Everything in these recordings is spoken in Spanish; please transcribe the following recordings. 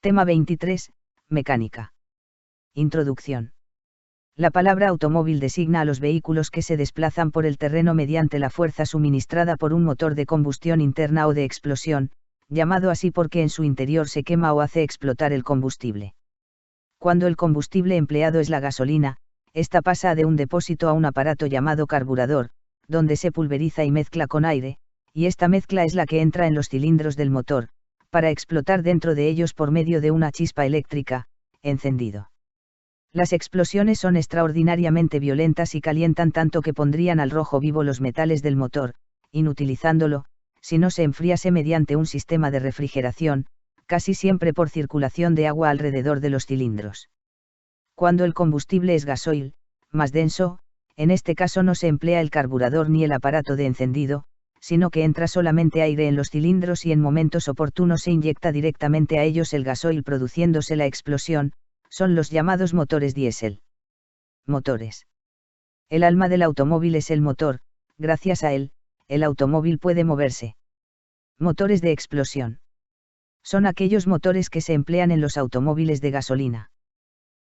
Tema 23, Mecánica. Introducción. La palabra automóvil designa a los vehículos que se desplazan por el terreno mediante la fuerza suministrada por un motor de combustión interna o de explosión, llamado así porque en su interior se quema o hace explotar el combustible. Cuando el combustible empleado es la gasolina, esta pasa de un depósito a un aparato llamado carburador, donde se pulveriza y mezcla con aire, y esta mezcla es la que entra en los cilindros del motor, para explotar dentro de ellos por medio de una chispa eléctrica, encendido. Las explosiones son extraordinariamente violentas y calientan tanto que pondrían al rojo vivo los metales del motor, inutilizándolo, si no se enfriase mediante un sistema de refrigeración, casi siempre por circulación de agua alrededor de los cilindros. Cuando el combustible es gasoil, más denso, en este caso no se emplea el carburador ni el aparato de encendido, sino que entra solamente aire en los cilindros y en momentos oportunos se inyecta directamente a ellos el gasoil produciéndose la explosión, son los llamados motores diésel. Motores. El alma del automóvil es el motor, gracias a él, el automóvil puede moverse. Motores de explosión. Son aquellos motores que se emplean en los automóviles de gasolina.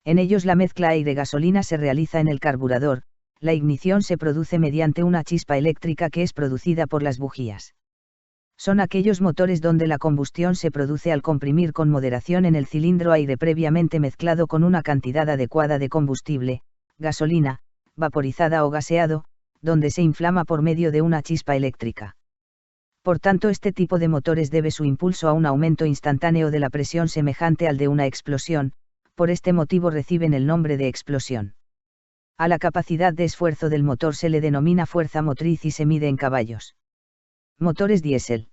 En ellos la mezcla aire-gasolina se realiza en el carburador, la ignición se produce mediante una chispa eléctrica que es producida por las bujías. Son aquellos motores donde la combustión se produce al comprimir con moderación en el cilindro aire previamente mezclado con una cantidad adecuada de combustible, gasolina, vaporizada o gaseado, donde se inflama por medio de una chispa eléctrica. Por tanto, este tipo de motores debe su impulso a un aumento instantáneo de la presión semejante al de una explosión, por este motivo reciben el nombre de explosión. A la capacidad de esfuerzo del motor se le denomina fuerza motriz y se mide en caballos. Motores diésel.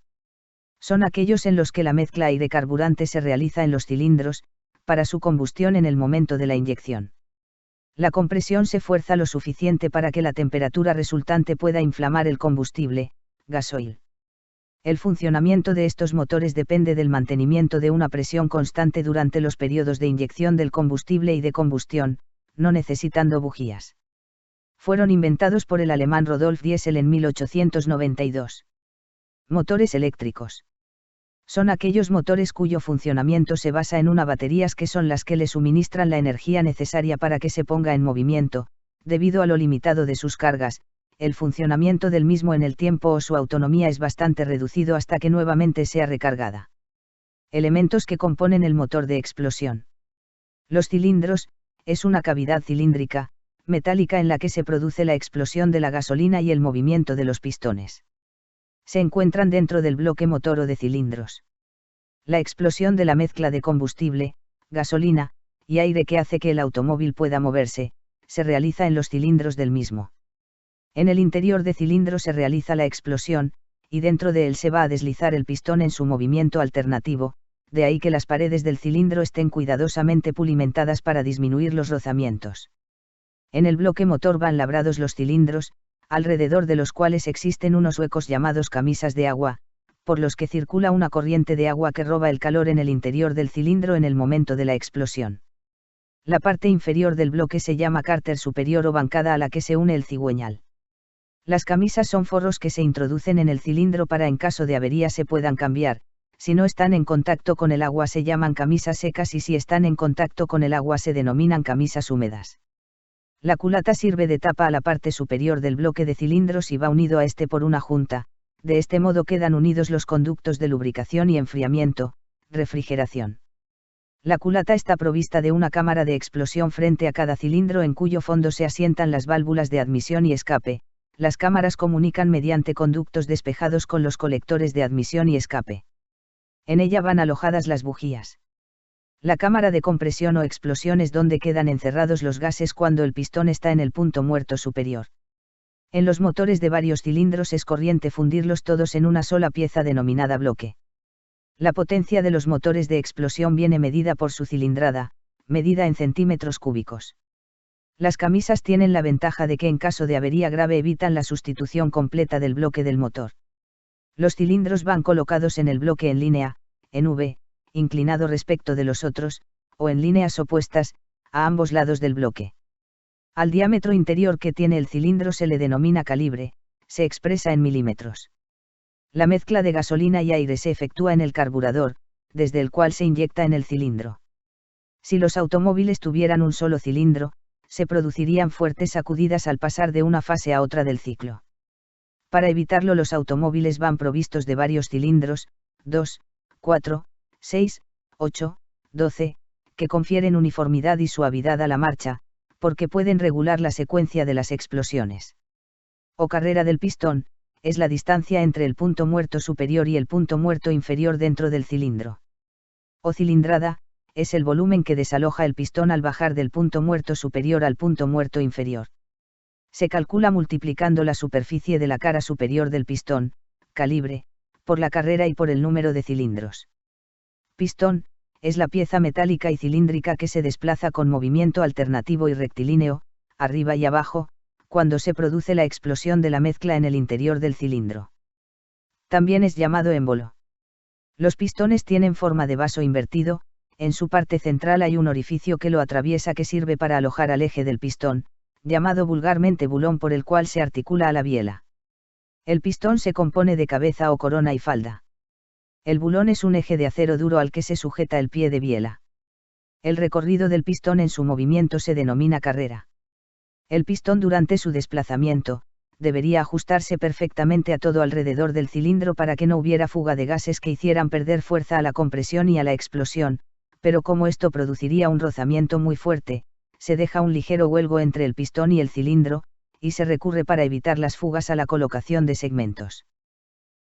Son aquellos en los que la mezcla aire-carburante se realiza en los cilindros, para su combustión en el momento de la inyección. La compresión se fuerza lo suficiente para que la temperatura resultante pueda inflamar el combustible, gasoil. El funcionamiento de estos motores depende del mantenimiento de una presión constante durante los periodos de inyección del combustible y de combustión, no necesitando bujías. Fueron inventados por el alemán Rudolf Diesel en 1892. Motores eléctricos. Son aquellos motores cuyo funcionamiento se basa en una baterías que son las que le suministran la energía necesaria para que se ponga en movimiento, debido a lo limitado de sus cargas. El funcionamiento del mismo en el tiempo o su autonomía es bastante reducido hasta que nuevamente sea recargada. Elementos que componen el motor de explosión. Los cilindros, es una cavidad cilíndrica, metálica en la que se produce la explosión de la gasolina y el movimiento de los pistones. Se encuentran dentro del bloque motor o de cilindros. La explosión de la mezcla de combustible, gasolina, y aire que hace que el automóvil pueda moverse, se realiza en los cilindros del mismo. En el interior de cilindro se realiza la explosión, y dentro de él se va a deslizar el pistón en su movimiento alternativo, de ahí que las paredes del cilindro estén cuidadosamente pulimentadas para disminuir los rozamientos. En el bloque motor van labrados los cilindros, alrededor de los cuales existen unos huecos llamados camisas de agua, por los que circula una corriente de agua que roba el calor en el interior del cilindro en el momento de la explosión. La parte inferior del bloque se llama cárter superior o bancada a la que se une el cigüeñal. Las camisas son forros que se introducen en el cilindro para en caso de avería se puedan cambiar, si no están en contacto con el agua se llaman camisas secas y si están en contacto con el agua se denominan camisas húmedas. La culata sirve de tapa a la parte superior del bloque de cilindros y va unido a este por una junta, de este modo quedan unidos los conductos de lubricación y enfriamiento, refrigeración. La culata está provista de una cámara de explosión frente a cada cilindro en cuyo fondo se asientan las válvulas de admisión y escape. Las cámaras comunican mediante conductos despejados con los colectores de admisión y escape. En ella van alojadas las bujías. La cámara de compresión o explosión es donde quedan encerrados los gases cuando el pistón está en el punto muerto superior. En los motores de varios cilindros es corriente fundirlos todos en una sola pieza denominada bloque. La potencia de los motores de explosión viene medida por su cilindrada, medida en centímetros cúbicos. Las camisas tienen la ventaja de que en caso de avería grave evitan la sustitución completa del bloque del motor. Los cilindros van colocados en el bloque en línea, en V, inclinado respecto de los otros, o en líneas opuestas, a ambos lados del bloque. Al diámetro interior que tiene el cilindro se le denomina calibre, se expresa en milímetros. La mezcla de gasolina y aire se efectúa en el carburador, desde el cual se inyecta en el cilindro. Si los automóviles tuvieran un solo cilindro, se producirían fuertes sacudidas al pasar de una fase a otra del ciclo. Para evitarlo, los automóviles van provistos de varios cilindros, 2, 4, 6, 8, 12, que confieren uniformidad y suavidad a la marcha, porque pueden regular la secuencia de las explosiones. O carrera del pistón, es la distancia entre el punto muerto superior y el punto muerto inferior dentro del cilindro. O cilindrada, es el volumen que desaloja el pistón al bajar del punto muerto superior al punto muerto inferior. Se calcula multiplicando la superficie de la cara superior del pistón, calibre, por la carrera y por el número de cilindros. Pistón, es la pieza metálica y cilíndrica que se desplaza con movimiento alternativo y rectilíneo, arriba y abajo, cuando se produce la explosión de la mezcla en el interior del cilindro. También es llamado émbolo. Los pistones tienen forma de vaso invertido, en su parte central hay un orificio que lo atraviesa que sirve para alojar al eje del pistón, llamado vulgarmente bulón, por el cual se articula a la biela. El pistón se compone de cabeza o corona y falda. El bulón es un eje de acero duro al que se sujeta el pie de biela. El recorrido del pistón en su movimiento se denomina carrera. El pistón durante su desplazamiento, debería ajustarse perfectamente a todo alrededor del cilindro para que no hubiera fuga de gases que hicieran perder fuerza a la compresión y a la explosión, pero como esto produciría un rozamiento muy fuerte, se deja un ligero huelgo entre el pistón y el cilindro, y se recurre para evitar las fugas a la colocación de segmentos.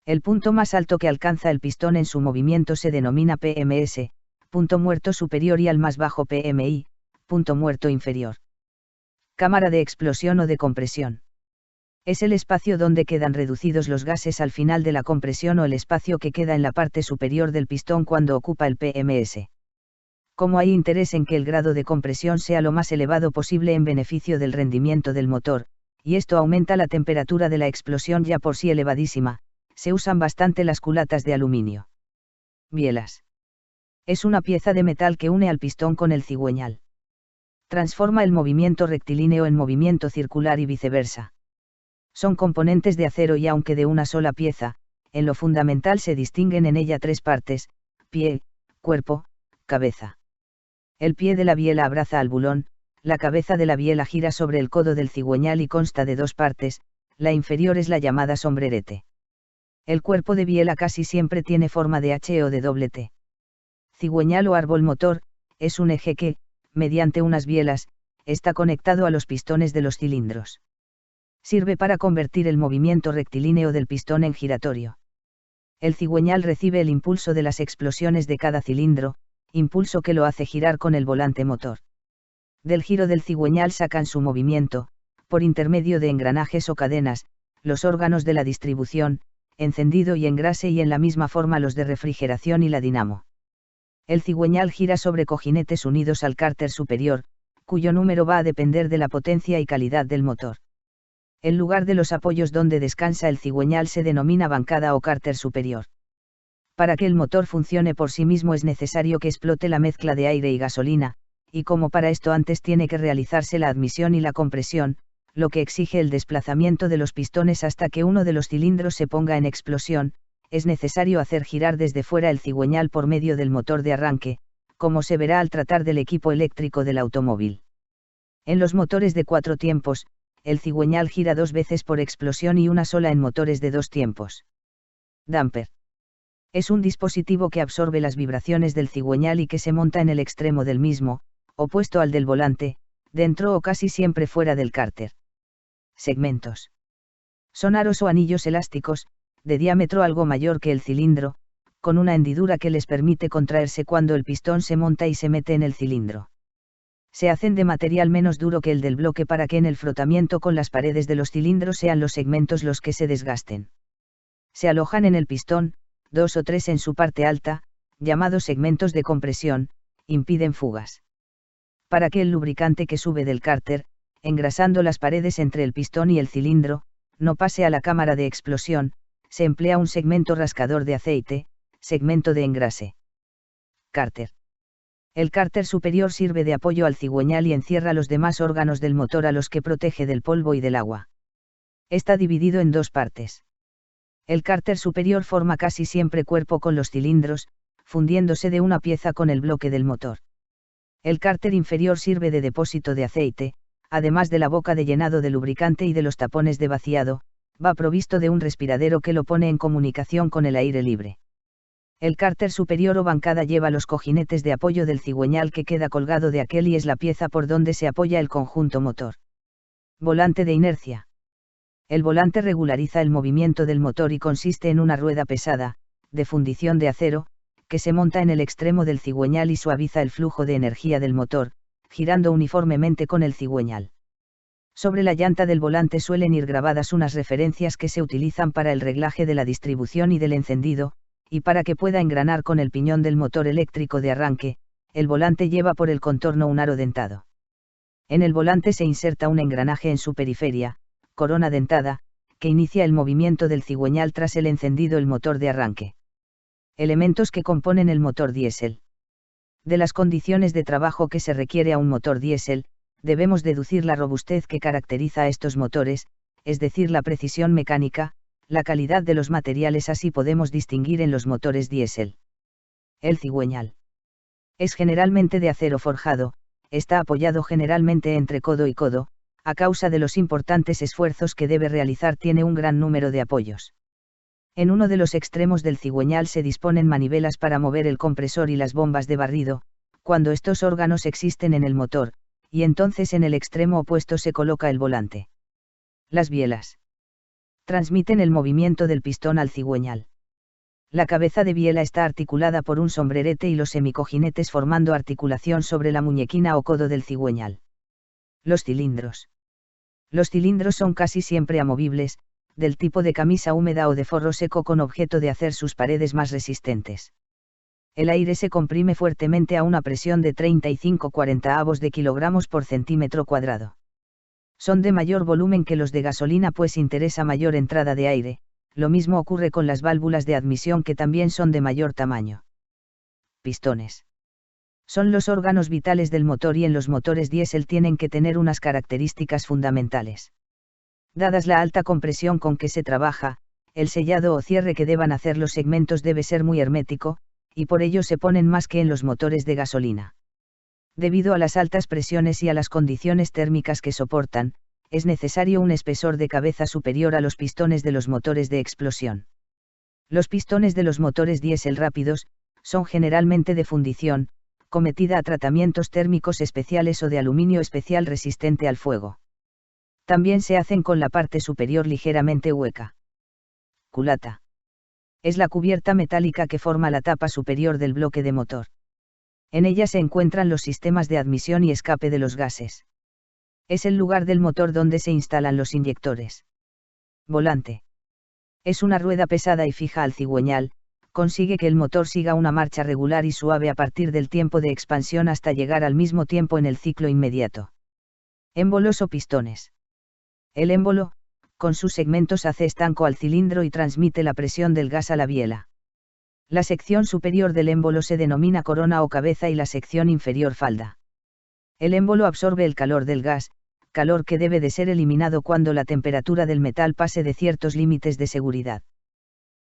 El punto más alto que alcanza el pistón en su movimiento se denomina PMS, punto muerto superior, y al más bajo PMI, punto muerto inferior. Cámara de explosión o de compresión. Es el espacio donde quedan reducidos los gases al final de la compresión o el espacio que queda en la parte superior del pistón cuando ocupa el PMS. Como hay interés en que el grado de compresión sea lo más elevado posible en beneficio del rendimiento del motor, y esto aumenta la temperatura de la explosión ya por sí elevadísima, se usan bastante las culatas de aluminio. Bielas. Es una pieza de metal que une al pistón con el cigüeñal. Transforma el movimiento rectilíneo en movimiento circular y viceversa. Son componentes de acero y aunque de una sola pieza, en lo fundamental se distinguen en ella tres partes: pie, cuerpo, cabeza. El pie de la biela abraza al bulón, la cabeza de la biela gira sobre el codo del cigüeñal y consta de dos partes, la inferior es la llamada sombrerete. El cuerpo de biela casi siempre tiene forma de H o de doble T. Cigüeñal o árbol motor, es un eje que, mediante unas bielas, está conectado a los pistones de los cilindros. Sirve para convertir el movimiento rectilíneo del pistón en giratorio. El cigüeñal recibe el impulso de las explosiones de cada cilindro, impulso que lo hace girar con el volante motor. Del giro del cigüeñal sacan su movimiento, por intermedio de engranajes o cadenas, los órganos de la distribución, encendido y engrase, y en la misma forma los de refrigeración y la dinamo. El cigüeñal gira sobre cojinetes unidos al cárter superior, cuyo número va a depender de la potencia y calidad del motor. El lugar de los apoyos donde descansa el cigüeñal se denomina bancada o cárter superior. Para que el motor funcione por sí mismo es necesario que explote la mezcla de aire y gasolina, y como para esto antes tiene que realizarse la admisión y la compresión, lo que exige el desplazamiento de los pistones hasta que uno de los cilindros se ponga en explosión, es necesario hacer girar desde fuera el cigüeñal por medio del motor de arranque, como se verá al tratar del equipo eléctrico del automóvil. En los motores de 4 tiempos, el cigüeñal gira 2 veces por explosión y una sola en motores de 2 tiempos. Damper. Es un dispositivo que absorbe las vibraciones del cigüeñal y que se monta en el extremo del mismo, opuesto al del volante, dentro o casi siempre fuera del cárter. Segmentos. Son aros o anillos elásticos, de diámetro algo mayor que el cilindro, con una hendidura que les permite contraerse cuando el pistón se monta y se mete en el cilindro. Se hacen de material menos duro que el del bloque para que en el frotamiento con las paredes de los cilindros sean los segmentos los que se desgasten. Se alojan en el pistón, 2 o 3 en su parte alta, llamados segmentos de compresión, impiden fugas. Para que el lubricante que sube del cárter, engrasando las paredes entre el pistón y el cilindro, no pase a la cámara de explosión, se emplea un segmento rascador de aceite, segmento de engrase. Cárter. El cárter superior sirve de apoyo al cigüeñal y encierra los demás órganos del motor a los que protege del polvo y del agua. Está dividido en 2 partes. El cárter superior forma casi siempre cuerpo con los cilindros, fundiéndose de una pieza con el bloque del motor. El cárter inferior sirve de depósito de aceite, además de la boca de llenado de lubricante y de los tapones de vaciado, va provisto de un respiradero que lo pone en comunicación con el aire libre. El cárter superior o bancada lleva los cojinetes de apoyo del cigüeñal que queda colgado de aquel y es la pieza por donde se apoya el conjunto motor. Volante de inercia. El volante regulariza el movimiento del motor y consiste en una rueda pesada, de fundición de acero, que se monta en el extremo del cigüeñal y suaviza el flujo de energía del motor, girando uniformemente con el cigüeñal. Sobre la llanta del volante suelen ir grabadas unas referencias que se utilizan para el reglaje de la distribución y del encendido, y para que pueda engranar con el piñón del motor eléctrico de arranque, el volante lleva por el contorno un aro dentado. En el volante se inserta un engranaje en su periferia, corona dentada, que inicia el movimiento del cigüeñal tras el encendido el motor de arranque. Elementos que componen el motor diésel. De las condiciones de trabajo que se requiere a un motor diésel, debemos deducir la robustez que caracteriza a estos motores, es decir, la precisión mecánica, la calidad de los materiales. Así podemos distinguir en los motores diésel. El cigüeñal es generalmente de acero forjado, está apoyado generalmente entre codo y codo, a causa de los importantes esfuerzos que debe realizar tiene un gran número de apoyos. En uno de los extremos del cigüeñal se disponen manivelas para mover el compresor y las bombas de barrido, cuando estos órganos existen en el motor, y entonces en el extremo opuesto se coloca el volante. Las bielas transmiten el movimiento del pistón al cigüeñal. La cabeza de biela está articulada por un sombrerete y los semicojinetes formando articulación sobre la muñequina o codo del cigüeñal. Los cilindros. Los cilindros son casi siempre amovibles, del tipo de camisa húmeda o de forro seco con objeto de hacer sus paredes más resistentes. El aire se comprime fuertemente a una presión de 35/40 de kilogramos por centímetro cuadrado. Son de mayor volumen que los de gasolina pues interesa mayor entrada de aire, lo mismo ocurre con las válvulas de admisión que también son de mayor tamaño. Pistones. Son los órganos vitales del motor y en los motores diésel tienen que tener unas características fundamentales. Dadas la alta compresión con que se trabaja, el sellado o cierre que deban hacer los segmentos debe ser muy hermético, y por ello se ponen más que en los motores de gasolina. Debido a las altas presiones y a las condiciones térmicas que soportan, es necesario un espesor de cabeza superior a los pistones de los motores de explosión. Los pistones de los motores diésel rápidos, son generalmente de fundición, cometida a tratamientos térmicos especiales o de aluminio especial resistente al fuego. También se hacen con la parte superior ligeramente hueca. Culata. Es la cubierta metálica que forma la tapa superior del bloque de motor. En ella se encuentran los sistemas de admisión y escape de los gases. Es el lugar del motor donde se instalan los inyectores. Volante. Es una rueda pesada y fija al cigüeñal, consigue que el motor siga una marcha regular y suave a partir del tiempo de expansión hasta llegar al mismo tiempo en el ciclo inmediato. Émbolos o pistones. El émbolo, con sus segmentos hace estanco al cilindro y transmite la presión del gas a la biela. La sección superior del émbolo se denomina corona o cabeza y la sección inferior falda. El émbolo absorbe el calor del gas, calor que debe de ser eliminado cuando la temperatura del metal pase de ciertos límites de seguridad.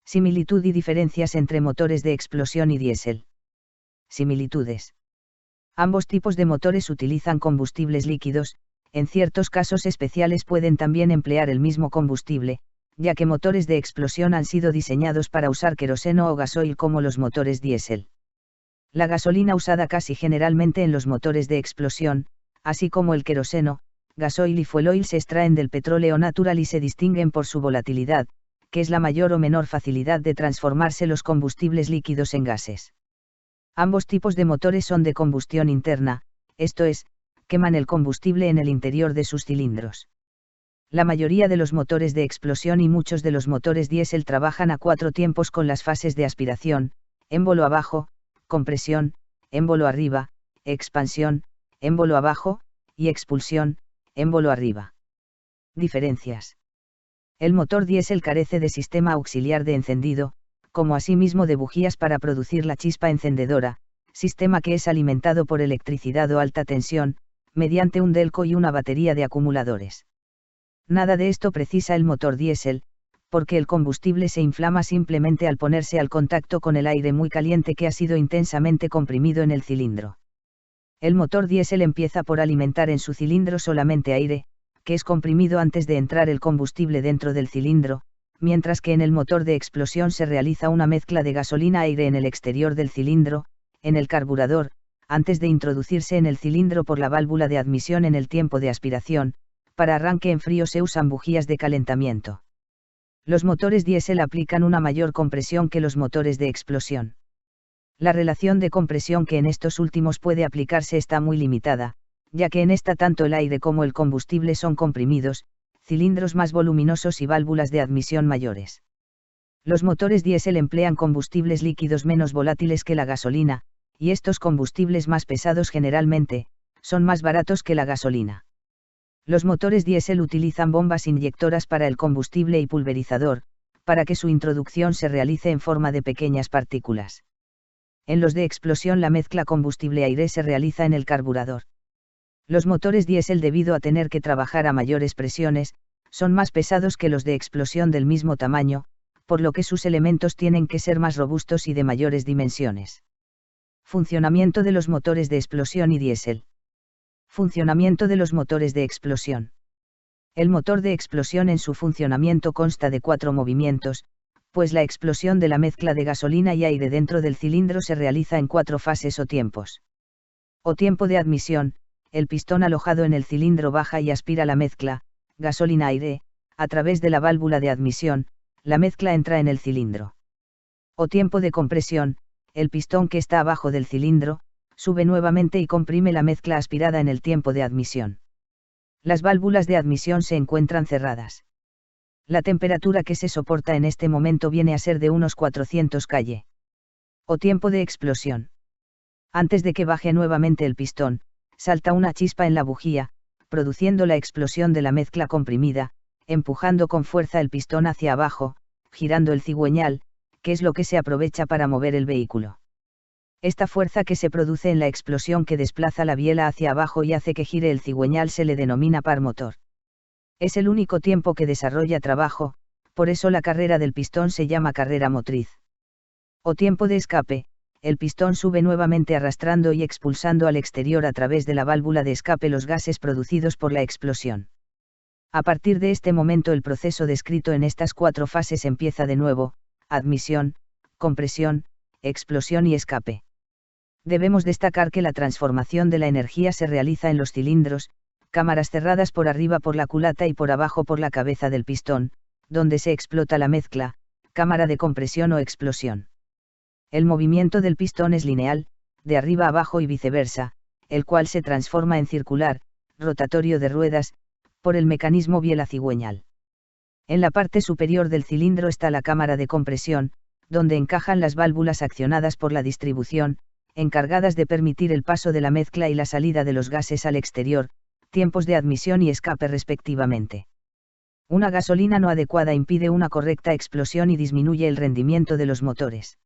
Similitud y diferencias entre motores de explosión y diésel. Similitudes. Ambos tipos de motores utilizan combustibles líquidos, en ciertos casos especiales pueden también emplear el mismo combustible, ya que motores de explosión han sido diseñados para usar queroseno o gasoil como los motores diésel. La gasolina usada casi generalmente en los motores de explosión, así como el queroseno, gasoil y fuel oil se extraen del petróleo natural y se distinguen por su volatilidad, que es la mayor o menor facilidad de transformarse los combustibles líquidos en gases. Ambos tipos de motores son de combustión interna, esto es, queman el combustible en el interior de sus cilindros. La mayoría de los motores de explosión y muchos de los motores diésel trabajan a 4 tiempos con las fases de aspiración, émbolo abajo, compresión, émbolo arriba, expansión, émbolo abajo, y expulsión, émbolo arriba. Diferencias. El motor diésel carece de sistema auxiliar de encendido, como asimismo de bujías para producir la chispa encendedora, sistema que es alimentado por electricidad o alta tensión, mediante un delco y una batería de acumuladores. Nada de esto precisa el motor diésel, porque el combustible se inflama simplemente al ponerse al contacto con el aire muy caliente que ha sido intensamente comprimido en el cilindro. El motor diésel empieza por alimentar en su cilindro solamente aire, que es comprimido antes de entrar el combustible dentro del cilindro, mientras que en el motor de explosión se realiza una mezcla de gasolina-aire en el exterior del cilindro, en el carburador, antes de introducirse en el cilindro por la válvula de admisión en el tiempo de aspiración. Para arranque en frío se usan bujías de calentamiento. Los motores diésel aplican una mayor compresión que los motores de explosión. La relación de compresión que en estos últimos puede aplicarse está muy limitada, ya que en esta tanto el aire como el combustible son comprimidos, cilindros más voluminosos y válvulas de admisión mayores. Los motores diésel emplean combustibles líquidos menos volátiles que la gasolina, y estos combustibles más pesados generalmente, son más baratos que la gasolina. Los motores diésel utilizan bombas inyectoras para el combustible y pulverizador, para que su introducción se realice en forma de pequeñas partículas. En los de explosión la mezcla combustible-aire se realiza en el carburador. Los motores diésel, debido a tener que trabajar a mayores presiones, son más pesados que los de explosión del mismo tamaño, por lo que sus elementos tienen que ser más robustos y de mayores dimensiones. Funcionamiento de los motores de explosión y diésel. Funcionamiento de los motores de explosión. El motor de explosión en su funcionamiento consta de 4 movimientos, pues la explosión de la mezcla de gasolina y aire dentro del cilindro se realiza en 4 fases o tiempos. O tiempo de admisión: el pistón alojado en el cilindro baja y aspira la mezcla, gasolina-aire, a través de la válvula de admisión, la mezcla entra en el cilindro. O tiempo de compresión: el pistón que está abajo del cilindro, sube nuevamente y comprime la mezcla aspirada en el tiempo de admisión. Las válvulas de admisión se encuentran cerradas. La temperatura que se soporta en este momento viene a ser de unos 400 K. O tiempo de explosión. Antes de que baje nuevamente el pistón, salta una chispa en la bujía, produciendo la explosión de la mezcla comprimida, empujando con fuerza el pistón hacia abajo, girando el cigüeñal, que es lo que se aprovecha para mover el vehículo. Esta fuerza que se produce en la explosión que desplaza la biela hacia abajo y hace que gire el cigüeñal se le denomina par motor. Es el único tiempo que desarrolla trabajo, por eso la carrera del pistón se llama carrera motriz. O tiempo de escape: el pistón sube nuevamente arrastrando y expulsando al exterior a través de la válvula de escape los gases producidos por la explosión. A partir de este momento el proceso descrito en estas 4 fases empieza de nuevo: admisión, compresión, explosión y escape. Debemos destacar que la transformación de la energía se realiza en los cilindros, cámaras cerradas por arriba por la culata y por abajo por la cabeza del pistón, donde se explota la mezcla, cámara de compresión o explosión. El movimiento del pistón es lineal, de arriba a abajo y viceversa, el cual se transforma en circular, rotatorio de ruedas, por el mecanismo biela cigüeñal. En la parte superior del cilindro está la cámara de compresión, donde encajan las válvulas accionadas por la distribución, encargadas de permitir el paso de la mezcla y la salida de los gases al exterior, tiempos de admisión y escape respectivamente. Una gasolina no adecuada impide una correcta explosión y disminuye el rendimiento de los motores.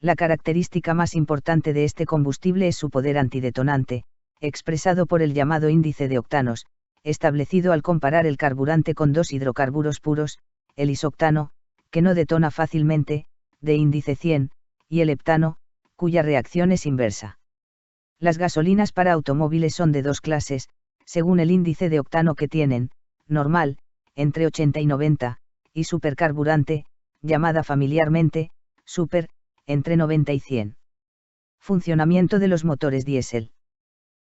La característica más importante de este combustible es su poder antidetonante, expresado por el llamado índice de octanos, establecido al comparar el carburante con 2 hidrocarburos puros, el isoctano, que no detona fácilmente, de índice 100, y el heptano, cuya reacción es inversa. Las gasolinas para automóviles son de 2 clases, según el índice de octano que tienen: normal, entre 80 y 90, y supercarburante, llamada familiarmente super, entre 90 y 100. Funcionamiento de los motores diésel.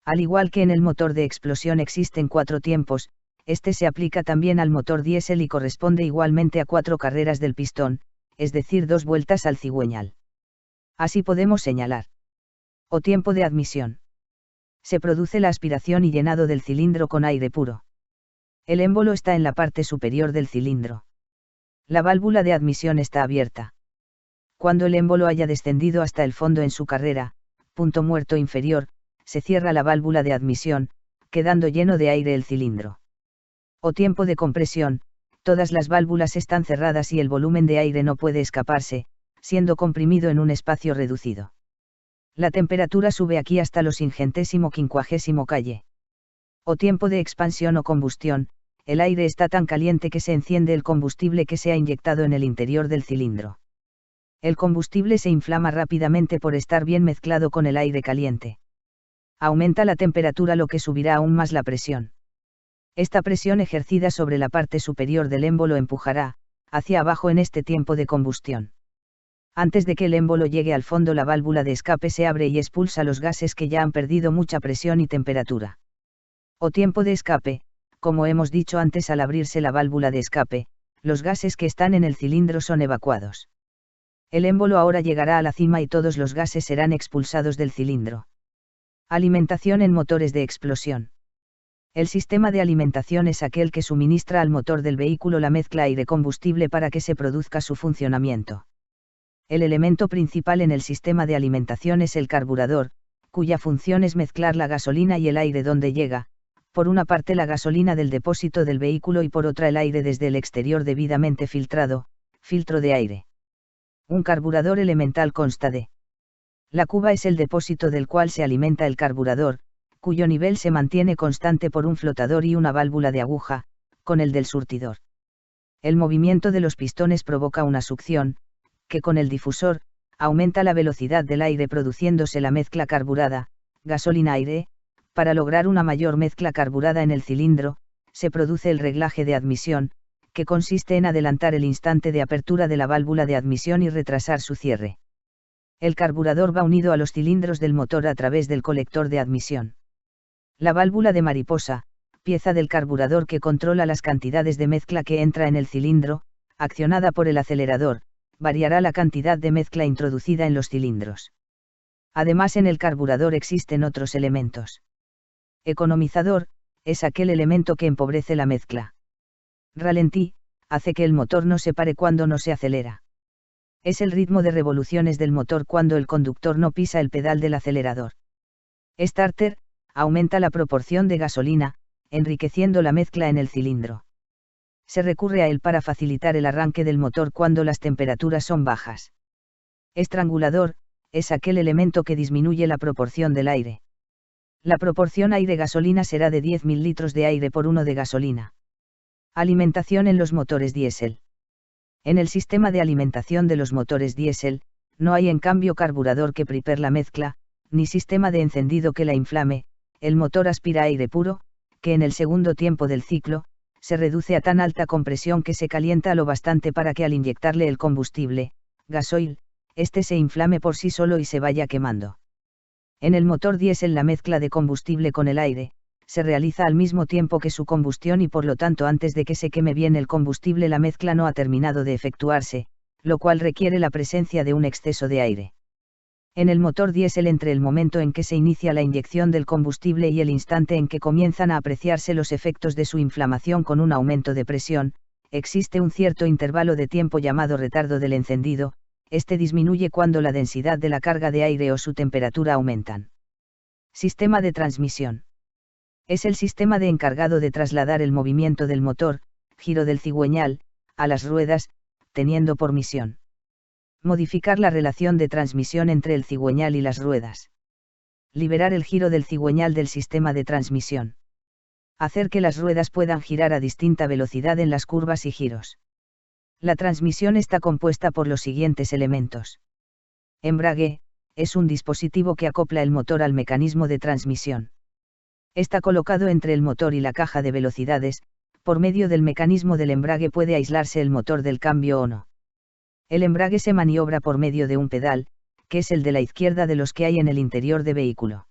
Al igual que en el motor de explosión existen 4 tiempos, este se aplica también al motor diésel y corresponde igualmente a 4 carreras del pistón, es decir, 2 vueltas al cigüeñal. Así podemos señalar. O tiempo de admisión. Se produce la aspiración y llenado del cilindro con aire puro. El émbolo está en la parte superior del cilindro. La válvula de admisión está abierta. Cuando el émbolo haya descendido hasta el fondo en su carrera, punto muerto inferior, se cierra la válvula de admisión, quedando lleno de aire el cilindro. O tiempo de compresión: todas las válvulas están cerradas y el volumen de aire no puede escaparse, siendo comprimido en un espacio reducido. La temperatura sube aquí hasta los 150 K. O tiempo de expansión o combustión: el aire está tan caliente que se enciende el combustible que se ha inyectado en el interior del cilindro. El combustible se inflama rápidamente por estar bien mezclado con el aire caliente. Aumenta la temperatura, lo que subirá aún más la presión. Esta presión ejercida sobre la parte superior del émbolo empujará hacia abajo en este tiempo de combustión. Antes de que el émbolo llegue al fondo, la válvula de escape se abre y expulsa los gases que ya han perdido mucha presión y temperatura. O tiempo de escape, como hemos dicho antes, al abrirse la válvula de escape, los gases que están en el cilindro son evacuados. El émbolo ahora llegará a la cima y todos los gases serán expulsados del cilindro. Alimentación en motores de explosión. El sistema de alimentación es aquel que suministra al motor del vehículo la mezcla aire-combustible para que se produzca su funcionamiento. El elemento principal en el sistema de alimentación es el carburador, cuya función es mezclar la gasolina y el aire donde llega, por una parte la gasolina del depósito del vehículo y por otra el aire desde el exterior debidamente filtrado, filtro de aire. Un carburador elemental consta de: la cuba es el depósito del cual se alimenta el carburador, cuyo nivel se mantiene constante por un flotador y una válvula de aguja, con el del surtidor. El movimiento de los pistones provoca una succión, que con el difusor, aumenta la velocidad del aire produciéndose la mezcla carburada, gasolina-aire. Para lograr una mayor mezcla carburada en el cilindro, se produce el reglaje de admisión, que consiste en adelantar el instante de apertura de la válvula de admisión y retrasar su cierre. El carburador va unido a los cilindros del motor a través del colector de admisión. La válvula de mariposa, pieza del carburador que controla las cantidades de mezcla que entra en el cilindro, accionada por el acelerador, variará la cantidad de mezcla introducida en los cilindros. Además, en el carburador existen otros elementos. Economizador, es aquel elemento que empobrece la mezcla. Ralentí, hace que el motor no se pare cuando no se acelera. Es el ritmo de revoluciones del motor cuando el conductor no pisa el pedal del acelerador. Starter, aumenta la proporción de gasolina, enriqueciendo la mezcla en el cilindro. Se recurre a él para facilitar el arranque del motor cuando las temperaturas son bajas. Estrangulador, es aquel elemento que disminuye la proporción del aire. La proporción aire-gasolina será de 10 ml de aire por 1 de gasolina. Alimentación en los motores diésel. En el sistema de alimentación de los motores diésel, no hay en cambio carburador que prepare la mezcla, ni sistema de encendido que la inflame. El motor aspira aire puro, que en el segundo tiempo del ciclo, se reduce a tan alta compresión que se calienta lo bastante para que al inyectarle el combustible, gasoil, este se inflame por sí solo y se vaya quemando. En el motor diésel la mezcla de combustible con el aire, se realiza al mismo tiempo que su combustión y por lo tanto antes de que se queme bien el combustible la mezcla no ha terminado de efectuarse, lo cual requiere la presencia de un exceso de aire. En el motor diésel, entre el momento en que se inicia la inyección del combustible y el instante en que comienzan a apreciarse los efectos de su inflamación con un aumento de presión, existe un cierto intervalo de tiempo llamado retardo del encendido. Este disminuye cuando la densidad de la carga de aire o su temperatura aumentan. Sistema de transmisión. Es el sistema encargado de trasladar el movimiento del motor, giro del cigüeñal, a las ruedas, teniendo por misión modificar la relación de transmisión entre el cigüeñal y las ruedas. Liberar el giro del cigüeñal del sistema de transmisión. Hacer que las ruedas puedan girar a distinta velocidad en las curvas y giros. La transmisión está compuesta por los siguientes elementos. Embrague, es un dispositivo que acopla el motor al mecanismo de transmisión. Está colocado entre el motor y la caja de velocidades. Por medio del mecanismo del embrague puede aislarse el motor del cambio o no. El embrague se maniobra por medio de un pedal, que es el de la izquierda de los que hay en el interior de vehículo.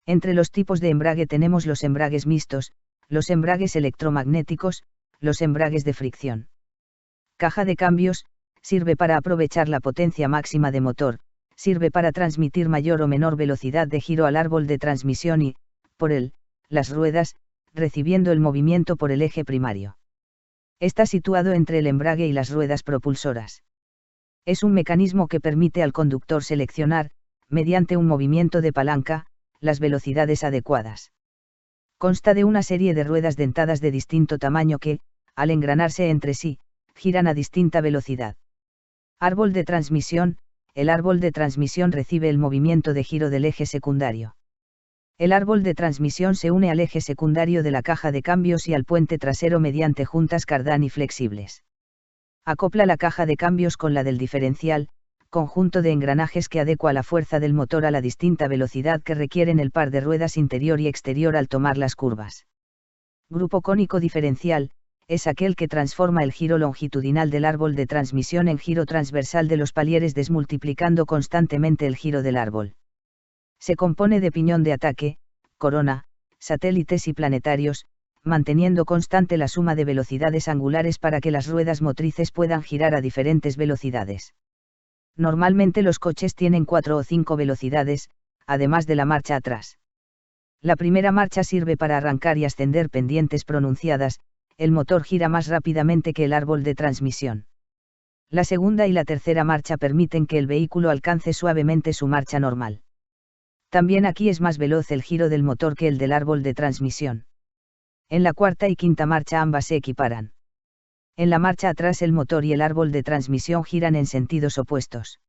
Entre los tipos de embrague tenemos los embragues mixtos, los embragues electromagnéticos, los embragues de fricción. Caja de cambios, sirve para aprovechar la potencia máxima de motor, sirve para transmitir mayor o menor velocidad de giro al árbol de transmisión y, por él, las ruedas, recibiendo el movimiento por el eje primario. Está situado entre el embrague y las ruedas propulsoras. Es un mecanismo que permite al conductor seleccionar, mediante un movimiento de palanca, las velocidades adecuadas. Consta de una serie de ruedas dentadas de distinto tamaño que, al engranarse entre sí, giran a distinta velocidad. Árbol de transmisión. El árbol de transmisión recibe el movimiento de giro del eje secundario. El árbol de transmisión se une al eje secundario de la caja de cambios y al puente trasero mediante juntas cardán y flexibles. Acopla la caja de cambios con la del diferencial, conjunto de engranajes que adecua la fuerza del motor a la distinta velocidad que requieren el par de ruedas interior y exterior al tomar las curvas. Grupo cónico diferencial, es aquel que transforma el giro longitudinal del árbol de transmisión en giro transversal de los palieres desmultiplicando constantemente el giro del árbol. Se compone de piñón de ataque, corona, satélites y planetarios, manteniendo constante la suma de velocidades angulares para que las ruedas motrices puedan girar a diferentes velocidades. Normalmente los coches tienen 4 o 5 velocidades, además de la marcha atrás. La primera marcha sirve para arrancar y ascender pendientes pronunciadas, el motor gira más rápidamente que el árbol de transmisión. La segunda y la tercera marcha permiten que el vehículo alcance suavemente su marcha normal. También aquí es más veloz el giro del motor que el del árbol de transmisión. En la cuarta y quinta marcha ambas se equiparan. En la marcha atrás el motor y el árbol de transmisión giran en sentidos opuestos.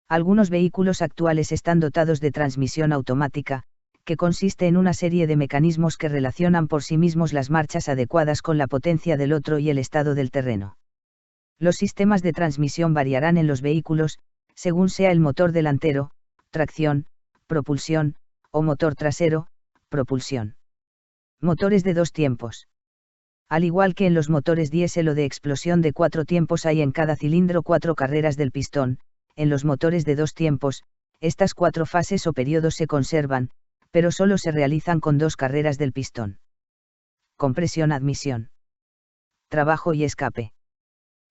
Algunos vehículos actuales están dotados de transmisión automática, que consiste en una serie de mecanismos que relacionan por sí mismos las marchas adecuadas con la potencia del otro y el estado del terreno. Los sistemas de transmisión variarán en los vehículos, según sea el motor delantero, tracción, propulsión, o motor trasero, propulsión. Motores de 2 tiempos. Al igual que en los motores diésel o de explosión de 4 tiempos hay en cada cilindro 4 carreras del pistón, en los motores de 2 tiempos, estas 4 fases o periodos se conservan, pero solo se realizan con 2 carreras del pistón. Compresión-admisión. Trabajo y escape.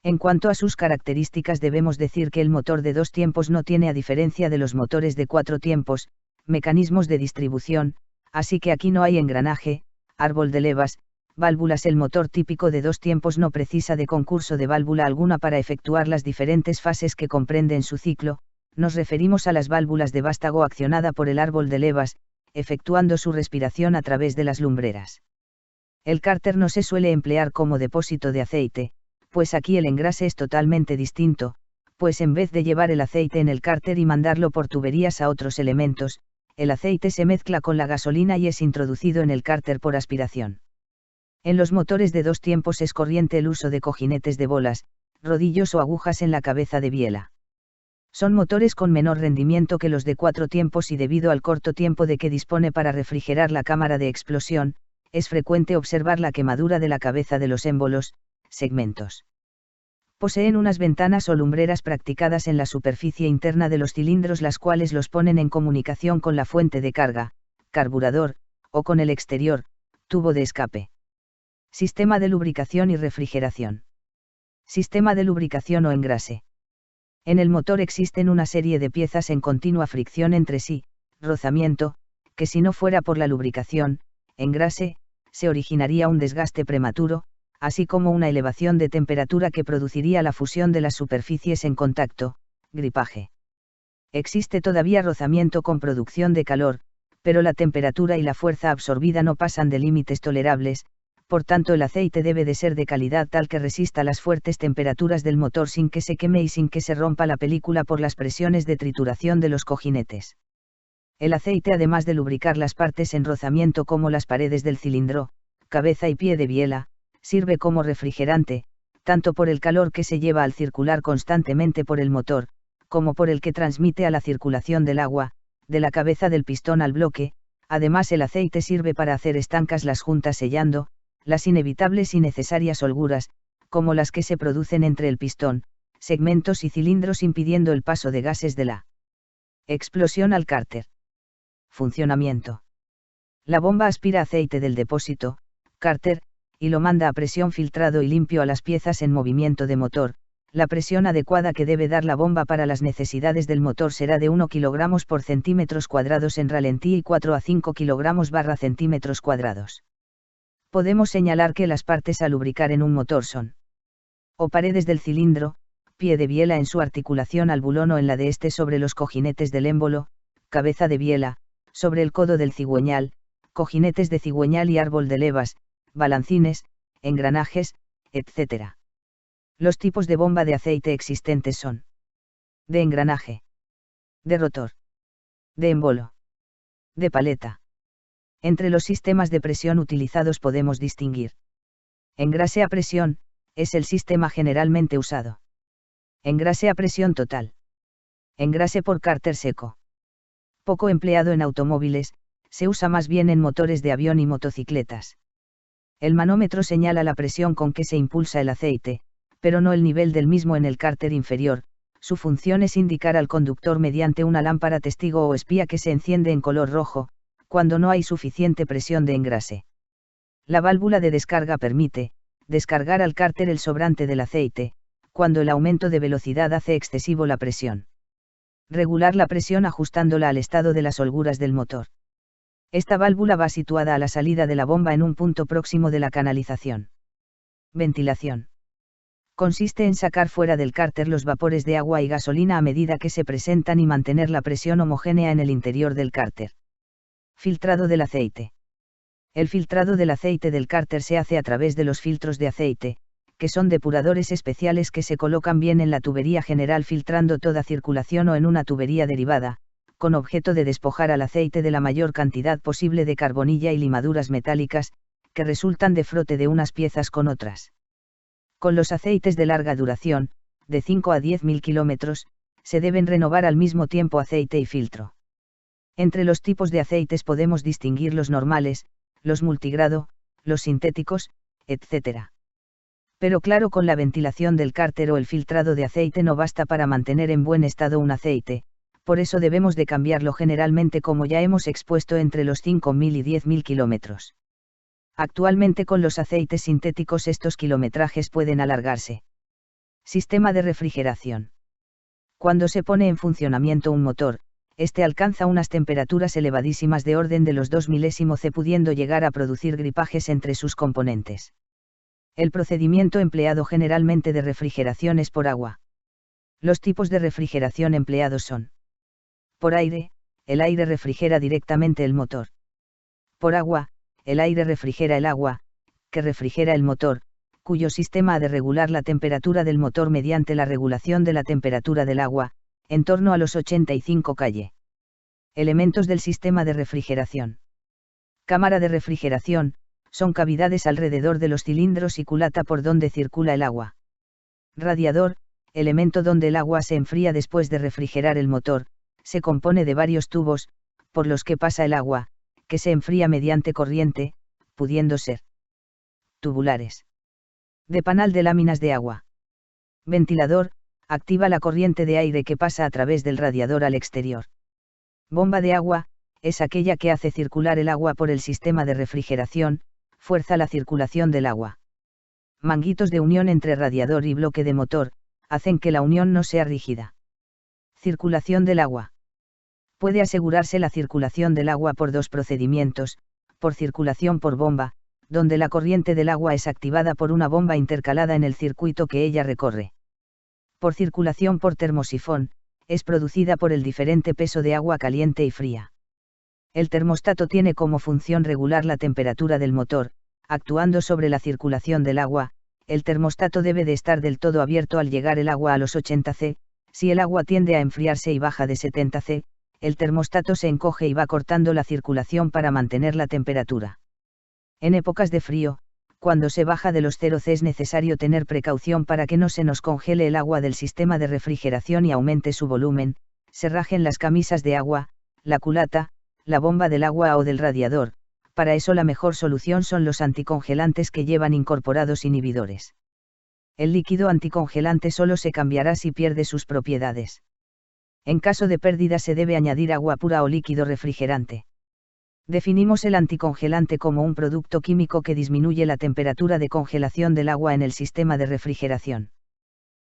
En cuanto a sus características debemos decir que el motor de 2 tiempos no tiene, a diferencia de los motores de 4 tiempos, mecanismos de distribución, así que aquí no hay engranaje, árbol de levas, válvulas. El motor típico de 2 tiempos no precisa de concurso de válvula alguna para efectuar las diferentes fases que comprende en su ciclo, nos referimos a las válvulas de vástago accionada por el árbol de levas, efectuando su respiración a través de las lumbreras. El cárter no se suele emplear como depósito de aceite, pues aquí el engrase es totalmente distinto, pues en vez de llevar el aceite en el cárter y mandarlo por tuberías a otros elementos, el aceite se mezcla con la gasolina y es introducido en el cárter por aspiración. En los motores de 2 tiempos es corriente el uso de cojinetes de bolas, rodillos o agujas en la cabeza de biela. Son motores con menor rendimiento que los de 4 tiempos y debido al corto tiempo de que dispone para refrigerar la cámara de explosión, es frecuente observar la quemadura de la cabeza de los émbolos, segmentos. Poseen unas ventanas o lumbreras practicadas en la superficie interna de los cilindros, las cuales los ponen en comunicación con la fuente de carga, carburador, o con el exterior, tubo de escape. Sistema de lubricación y refrigeración. Sistema de lubricación o engrase. En el motor existen una serie de piezas en continua fricción entre sí, rozamiento, que si no fuera por la lubricación, engrase, se originaría un desgaste prematuro, así como una elevación de temperatura que produciría la fusión de las superficies en contacto, gripaje. Existe todavía rozamiento con producción de calor, pero la temperatura y la fuerza absorbida no pasan de límites tolerables, por tanto el aceite debe de ser de calidad tal que resista las fuertes temperaturas del motor sin que se queme y sin que se rompa la película por las presiones de trituración de los cojinetes. El aceite, además de lubricar las partes en rozamiento como las paredes del cilindro, cabeza y pie de biela, sirve como refrigerante, tanto por el calor que se lleva al circular constantemente por el motor, como por el que transmite a la circulación del agua, de la cabeza del pistón al bloque. Además el aceite sirve para hacer estancas las juntas sellando, las inevitables y necesarias holguras, como las que se producen entre el pistón, segmentos y cilindros impidiendo el paso de gases de la explosión al cárter. Funcionamiento. La bomba aspira aceite del depósito, cárter, y lo manda a presión filtrado y limpio a las piezas en movimiento de motor. La presión adecuada que debe dar la bomba para las necesidades del motor será de 1 kg por centímetros cuadrados en ralentí y 4 a 5 kg/cm centímetros cuadrados. Podemos señalar que las partes a lubricar en un motor son: o paredes del cilindro, pie de biela en su articulación al bulón o en la de este sobre los cojinetes del émbolo, cabeza de biela, sobre el codo del cigüeñal, cojinetes de cigüeñal y árbol de levas, balancines, engranajes, etc. Los tipos de bomba de aceite existentes son: de engranaje, de rotor, de embolo, de paleta. Entre los sistemas de presión utilizados podemos distinguir. Engrase a presión, es el sistema generalmente usado. Engrase a presión total. Engrase por cárter seco. Poco empleado en automóviles, se usa más bien en motores de avión y motocicletas. El manómetro señala la presión con que se impulsa el aceite, pero no el nivel del mismo en el cárter inferior. Su función es indicar al conductor mediante una lámpara testigo o espía que se enciende en color rojo, cuando no hay suficiente presión de engrase. La válvula de descarga permite descargar al cárter el sobrante del aceite, cuando el aumento de velocidad hace excesivo la presión. Regular la presión ajustándola al estado de las holguras del motor. Esta válvula va situada a la salida de la bomba en un punto próximo de la canalización. Ventilación. Consiste en sacar fuera del cárter los vapores de agua y gasolina a medida que se presentan y mantener la presión homogénea en el interior del cárter. Filtrado del aceite. El filtrado del aceite del cárter se hace a través de los filtros de aceite, que son depuradores especiales que se colocan bien en la tubería general filtrando toda circulación o en una tubería derivada, con objeto de despojar al aceite de la mayor cantidad posible de carbonilla y limaduras metálicas, que resultan de frote de unas piezas con otras. Con los aceites de larga duración, de 5 a 10.000 kilómetros, se deben renovar al mismo tiempo aceite y filtro. Entre los tipos de aceites podemos distinguir los normales, los multigrado, los sintéticos, etc. Pero claro, con la ventilación del cárter o el filtrado de aceite no basta para mantener en buen estado un aceite, por eso debemos de cambiarlo generalmente, como ya hemos expuesto, entre los 5.000 y 10.000 kilómetros. Actualmente con los aceites sintéticos estos kilometrajes pueden alargarse. Sistema de refrigeración. Cuando se pone en funcionamiento un motor, este alcanza unas temperaturas elevadísimas de orden de los 2 milésimo C, pudiendo llegar a producir gripajes entre sus componentes. El procedimiento empleado generalmente de refrigeración es por agua. Los tipos de refrigeración empleados son: por aire, el aire refrigera directamente el motor. Por agua, el aire refrigera el agua, que refrigera el motor, cuyo sistema ha de regular la temperatura del motor mediante la regulación de la temperatura del agua, en torno a los 85 K. Elementos del sistema de refrigeración. Cámara de refrigeración, son cavidades alrededor de los cilindros y culata por donde circula el agua. Radiador, elemento donde el agua se enfría después de refrigerar el motor, se compone de varios tubos, por los que pasa el agua, que se enfría mediante corriente, pudiendo ser tubulares. De panal de láminas de agua. Ventilador, activa la corriente de aire que pasa a través del radiador al exterior. Bomba de agua, es aquella que hace circular el agua por el sistema de refrigeración, fuerza la circulación del agua. Manguitos de unión entre radiador y bloque de motor, hacen que la unión no sea rígida. Circulación del agua. Puede asegurarse la circulación del agua por dos procedimientos: por circulación por bomba, donde la corriente del agua es activada por una bomba intercalada en el circuito que ella recorre. Por circulación por termosifón, es producida por el diferente peso de agua caliente y fría. El termostato tiene como función regular la temperatura del motor, actuando sobre la circulación del agua. El termostato debe de estar del todo abierto al llegar el agua a los 80 C, si el agua tiende a enfriarse y baja de 70 C, el termostato se encoge y va cortando la circulación para mantener la temperatura. En épocas de frío, cuando se baja de los 0 C, es necesario tener precaución para que no se nos congele el agua del sistema de refrigeración y aumente su volumen, se rajen las camisas de agua, la culata, la bomba del agua o del radiador. Para eso la mejor solución son los anticongelantes que llevan incorporados inhibidores. El líquido anticongelante solo se cambiará si pierde sus propiedades. En caso de pérdida se debe añadir agua pura o líquido refrigerante. Definimos el anticongelante como un producto químico que disminuye la temperatura de congelación del agua en el sistema de refrigeración.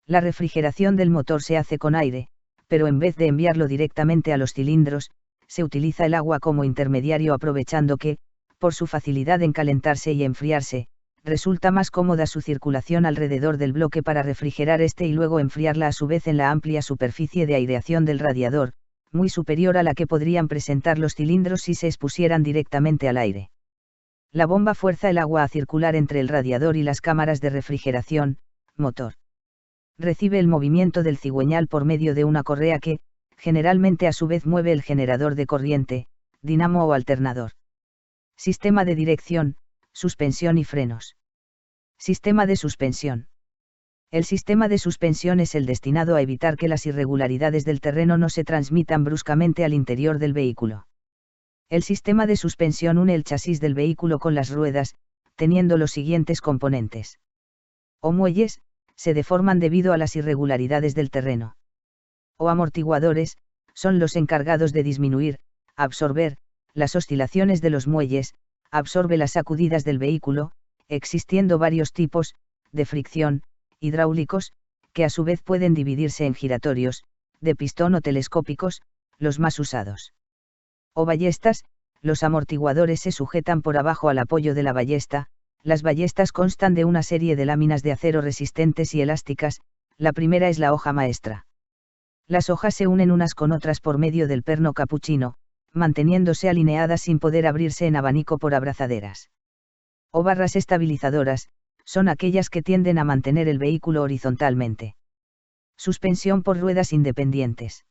La refrigeración del motor se hace con aire, pero en vez de enviarlo directamente a los cilindros, se utiliza el agua como intermediario, aprovechando que, por su facilidad en calentarse y enfriarse, resulta más cómoda su circulación alrededor del bloque para refrigerar este y luego enfriarla a su vez en la amplia superficie de aireación del radiador, muy superior a la que podrían presentar los cilindros si se expusieran directamente al aire. La bomba fuerza el agua a circular entre el radiador y las cámaras de refrigeración, motor. Recibe el movimiento del cigüeñal por medio de una correa que, generalmente a su vez mueve el generador de corriente, dinamo o alternador. Sistema de dirección, suspensión y frenos. Sistema de suspensión. El sistema de suspensión es el destinado a evitar que las irregularidades del terreno no se transmitan bruscamente al interior del vehículo. El sistema de suspensión une el chasis del vehículo con las ruedas, teniendo los siguientes componentes. O muelles, se deforman debido a las irregularidades del terreno. O amortiguadores, son los encargados de disminuir, absorber, las oscilaciones de los muelles, absorbe las sacudidas del vehículo, existiendo varios tipos, de fricción, hidráulicos, que a su vez pueden dividirse en giratorios, de pistón o telescópicos, los más usados. O ballestas, los amortiguadores se sujetan por abajo al apoyo de la ballesta. Las ballestas constan de una serie de láminas de acero resistentes y elásticas, la primera es la hoja maestra. Las hojas se unen unas con otras por medio del perno capuchino, manteniéndose alineadas sin poder abrirse en abanico por abrazaderas. O barras estabilizadoras, son aquellas que tienden a mantener el vehículo horizontalmente. Suspensión por ruedas independientes.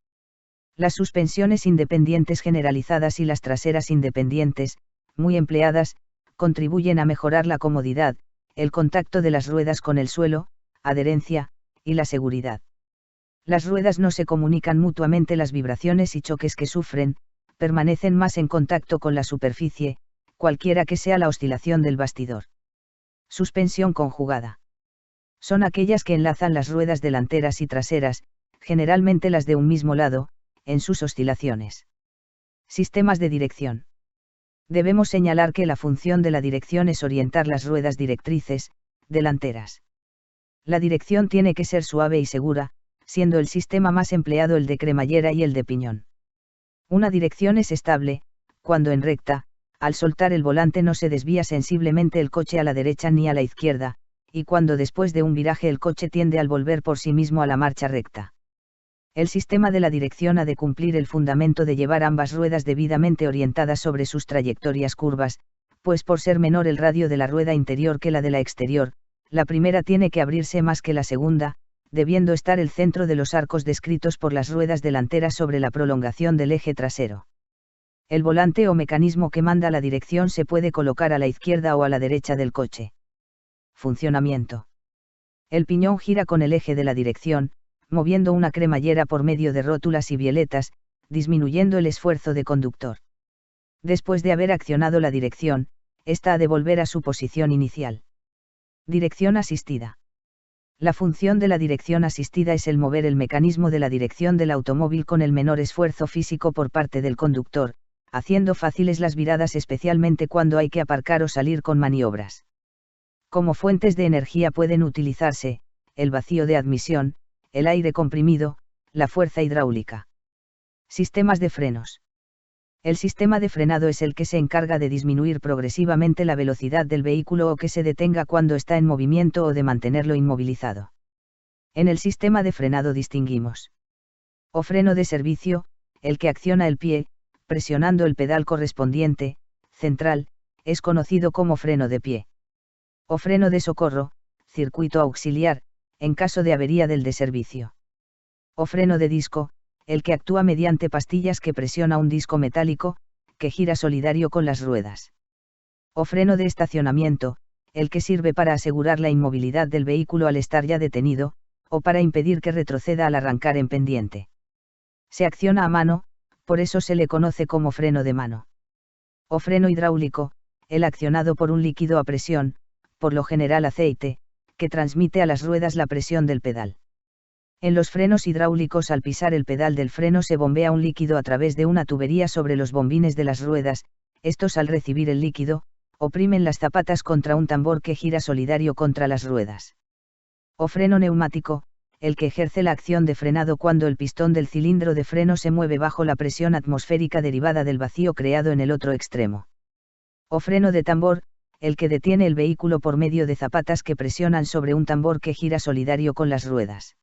Las suspensiones independientes generalizadas y las traseras independientes, muy empleadas, contribuyen a mejorar la comodidad, el contacto de las ruedas con el suelo, adherencia, y la seguridad. Las ruedas no se comunican mutuamente, las vibraciones y choques que sufren, permanecen más en contacto con la superficie, cualquiera que sea la oscilación del bastidor. Suspensión conjugada. Son aquellas que enlazan las ruedas delanteras y traseras, generalmente las de un mismo lado, en sus oscilaciones. Sistemas de dirección. Debemos señalar que la función de la dirección es orientar las ruedas directrices, delanteras. La dirección tiene que ser suave y segura, siendo el sistema más empleado el de cremallera y el de piñón. Una dirección es estable, cuando en recta, al soltar el volante no se desvía sensiblemente el coche a la derecha ni a la izquierda, y cuando después de un viraje el coche tiende al volver por sí mismo a la marcha recta. El sistema de la dirección ha de cumplir el fundamento de llevar ambas ruedas debidamente orientadas sobre sus trayectorias curvas, pues por ser menor el radio de la rueda interior que la de la exterior, la primera tiene que abrirse más que la segunda, debiendo estar el centro de los arcos descritos por las ruedas delanteras sobre la prolongación del eje trasero. El volante o mecanismo que manda la dirección se puede colocar a la izquierda o a la derecha del coche. Funcionamiento. El piñón gira con el eje de la dirección, moviendo una cremallera por medio de rótulas y bieletas, disminuyendo el esfuerzo de conductor. Después de haber accionado la dirección, ésta ha de volver a su posición inicial. Dirección asistida. La función de la dirección asistida es el mover el mecanismo de la dirección del automóvil con el menor esfuerzo físico por parte del conductor, haciendo fáciles las viradas especialmente cuando hay que aparcar o salir con maniobras. Como fuentes de energía pueden utilizarse, el vacío de admisión, el aire comprimido, la fuerza hidráulica. Sistemas de frenos. El sistema de frenado es el que se encarga de disminuir progresivamente la velocidad del vehículo o que se detenga cuando está en movimiento o de mantenerlo inmovilizado. En el sistema de frenado distinguimos: o freno de servicio, el que acciona el pie, presionando el pedal correspondiente, central, es conocido como freno de pie. O freno de socorro, circuito auxiliar, en caso de avería del de servicio. O freno de disco, el que actúa mediante pastillas que presiona un disco metálico, que gira solidario con las ruedas. O freno de estacionamiento, el que sirve para asegurar la inmovilidad del vehículo al estar ya detenido, o para impedir que retroceda al arrancar en pendiente. Se acciona a mano, por eso se le conoce como freno de mano. O freno hidráulico, el accionado por un líquido a presión, por lo general aceite, que transmite a las ruedas la presión del pedal. En los frenos hidráulicos, al pisar el pedal del freno se bombea un líquido a través de una tubería sobre los bombines de las ruedas. Estos, al recibir el líquido, oprimen las zapatas contra un tambor que gira solidario contra las ruedas. O freno neumático, el que ejerce la acción de frenado cuando el pistón del cilindro de freno se mueve bajo la presión atmosférica derivada del vacío creado en el otro extremo. O freno de tambor, el que detiene el vehículo por medio de zapatas que presionan sobre un tambor que gira solidario con las ruedas.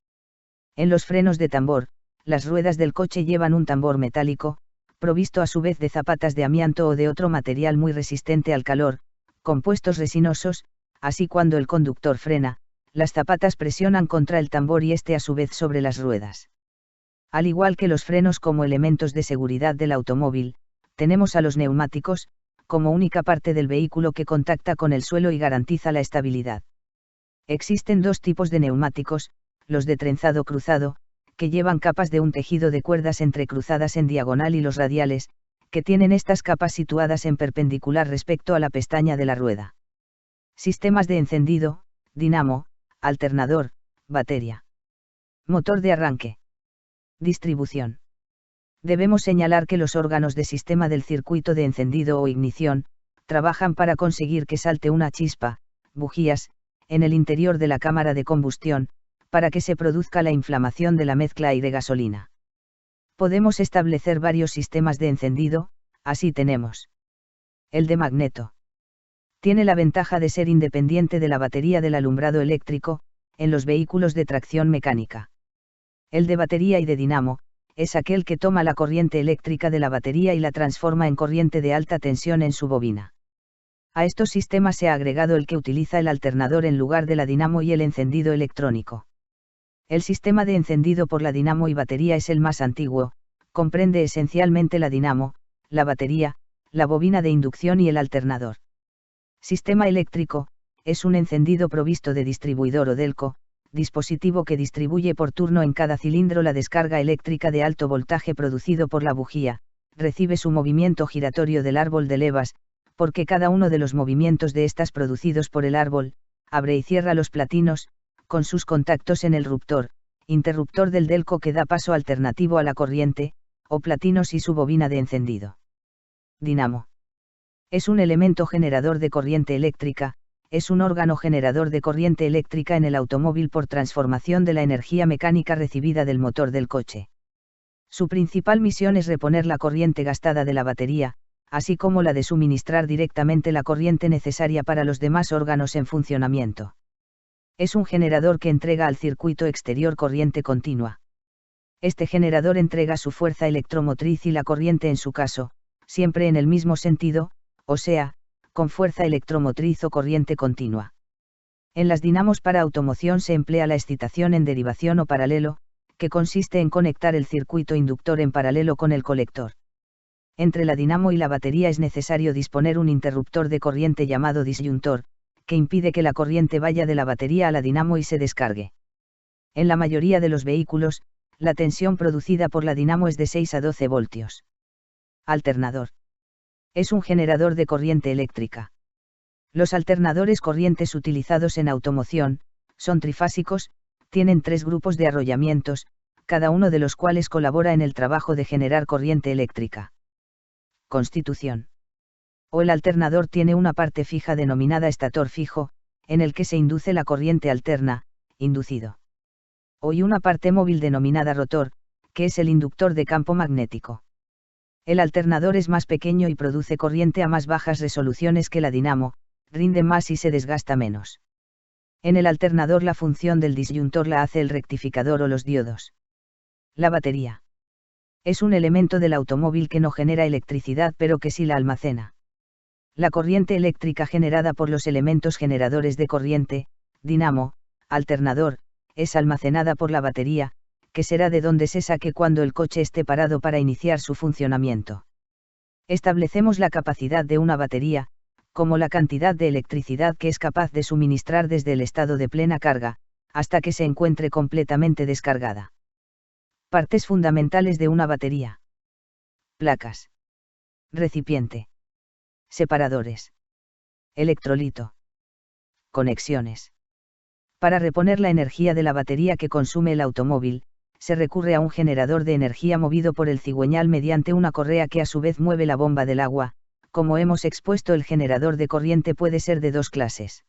En los frenos de tambor, las ruedas del coche llevan un tambor metálico, provisto a su vez de zapatas de amianto o de otro material muy resistente al calor, compuestos resinosos. Así, cuando el conductor frena, las zapatas presionan contra el tambor y este a su vez sobre las ruedas. Al igual que los frenos como elementos de seguridad del automóvil, tenemos a los neumáticos, como única parte del vehículo que contacta con el suelo y garantiza la estabilidad. Existen dos tipos de neumáticos, los de trenzado cruzado, que llevan capas de un tejido de cuerdas entrecruzadas en diagonal, y los radiales, que tienen estas capas situadas en perpendicular respecto a la pestaña de la rueda. Sistemas de encendido: dinamo, alternador, batería. Motor de arranque. Distribución. Debemos señalar que los órganos de sistema del circuito de encendido o ignición trabajan para conseguir que salte una chispa, bujías, en el interior de la cámara de combustión, para que se produzca la inflamación de la mezcla aire-gasolina. Podemos establecer varios sistemas de encendido. Así tenemos el de magneto. Tiene la ventaja de ser independiente de la batería del alumbrado eléctrico, en los vehículos de tracción mecánica. El de batería y de dinamo es aquel que toma la corriente eléctrica de la batería y la transforma en corriente de alta tensión en su bobina. A estos sistemas se ha agregado el que utiliza el alternador en lugar de la dinamo y el encendido electrónico. El sistema de encendido por la dinamo y batería es el más antiguo, comprende esencialmente la dinamo, la batería, la bobina de inducción y el alternador. Sistema eléctrico: es un encendido provisto de distribuidor o delco, dispositivo que distribuye por turno en cada cilindro la descarga eléctrica de alto voltaje producido por la bujía, recibe su movimiento giratorio del árbol de levas, porque cada uno de los movimientos de estas producidos por el árbol, abre y cierra los platinos, con sus contactos en el ruptor, interruptor del delco que da paso alternativo a la corriente, o platinos y su bobina de encendido. Dinamo. Es un elemento generador de corriente eléctrica, es un órgano generador de corriente eléctrica en el automóvil por transformación de la energía mecánica recibida del motor del coche. Su principal misión es reponer la corriente gastada de la batería, así como la de suministrar directamente la corriente necesaria para los demás órganos en funcionamiento. Es un generador que entrega al circuito exterior corriente continua. Este generador entrega su fuerza electromotriz y la corriente en su caso, siempre en el mismo sentido, o sea, con fuerza electromotriz o corriente continua. En las dinamos para automoción se emplea la excitación en derivación o paralelo, que consiste en conectar el circuito inductor en paralelo con el colector. Entre la dinamo y la batería es necesario disponer un interruptor de corriente llamado disyuntor, que impide que la corriente vaya de la batería a la dinamo y se descargue. En la mayoría de los vehículos, la tensión producida por la dinamo es de 6 a 12 voltios. Alternador. Es un generador de corriente eléctrica. Los alternadores corrientes utilizados en automoción son trifásicos, tienen 3 grupos de arrollamientos, cada uno de los cuales colabora en el trabajo de generar corriente eléctrica. Constitución. O el alternador tiene una parte fija denominada estator fijo, en el que se induce la corriente alterna, inducido. O y una parte móvil denominada rotor, que es el inductor de campo magnético. El alternador es más pequeño y produce corriente a más bajas resoluciones que la dinamo, rinde más y se desgasta menos. En el alternador la función del disyuntor la hace el rectificador o los diodos. La batería. Es un elemento del automóvil que no genera electricidad pero que sí la almacena. La corriente eléctrica generada por los elementos generadores de corriente, dinamo, alternador, es almacenada por la batería, que será de donde se saque cuando el coche esté parado para iniciar su funcionamiento. Establecemos la capacidad de una batería, como la cantidad de electricidad que es capaz de suministrar desde el estado de plena carga, hasta que se encuentre completamente descargada. Partes fundamentales de una batería. Placas. Recipiente. Separadores. Electrolito. Conexiones. Para reponer la energía de la batería que consume el automóvil, se recurre a un generador de energía movido por el cigüeñal mediante una correa que a su vez mueve la bomba del agua. Como hemos expuesto, el generador de corriente puede ser de 2 clases.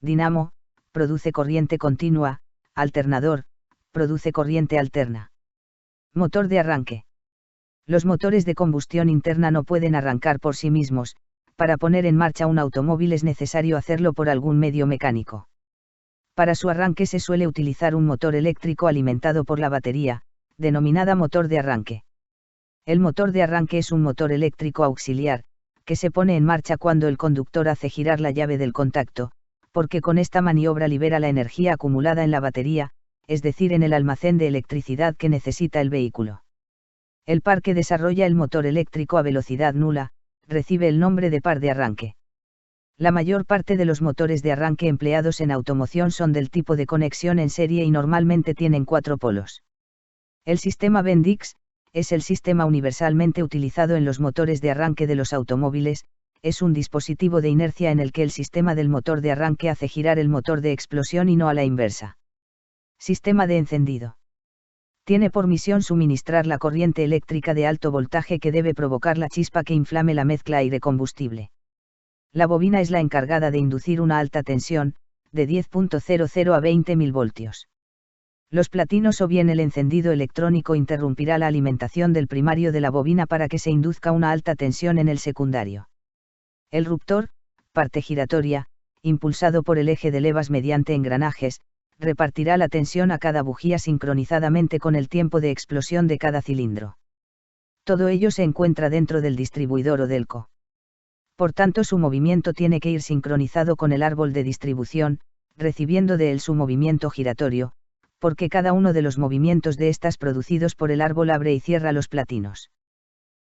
Dinamo, produce corriente continua; alternador, produce corriente alterna. Motor de arranque. Los motores de combustión interna no pueden arrancar por sí mismos. Para poner en marcha un automóvil es necesario hacerlo por algún medio mecánico. Para su arranque se suele utilizar un motor eléctrico alimentado por la batería, denominada motor de arranque. El motor de arranque es un motor eléctrico auxiliar, que se pone en marcha cuando el conductor hace girar la llave del contacto, porque con esta maniobra libera la energía acumulada en la batería, es decir, en el almacén de electricidad que necesita el vehículo. El par que desarrolla el motor eléctrico a velocidad nula, recibe el nombre de par de arranque. La mayor parte de los motores de arranque empleados en automoción son del tipo de conexión en serie y normalmente tienen 4 polos. El sistema Bendix es el sistema universalmente utilizado en los motores de arranque de los automóviles. Es un dispositivo de inercia en el que el sistema del motor de arranque hace girar el motor de explosión y no a la inversa. Sistema de encendido. Tiene por misión suministrar la corriente eléctrica de alto voltaje que debe provocar la chispa que inflame la mezcla aire-combustible. La bobina es la encargada de inducir una alta tensión, de 10.00 a 20.000 voltios. Los platinos o bien el encendido electrónico interrumpirá la alimentación del primario de la bobina para que se induzca una alta tensión en el secundario. El ruptor, parte giratoria, impulsado por el eje de levas mediante engranajes, repartirá la tensión a cada bujía sincronizadamente con el tiempo de explosión de cada cilindro. Todo ello se encuentra dentro del distribuidor o delco. Por tanto, su movimiento tiene que ir sincronizado con el árbol de distribución, recibiendo de él su movimiento giratorio, porque cada uno de los movimientos de estas producidos por el árbol abre y cierra los platinos.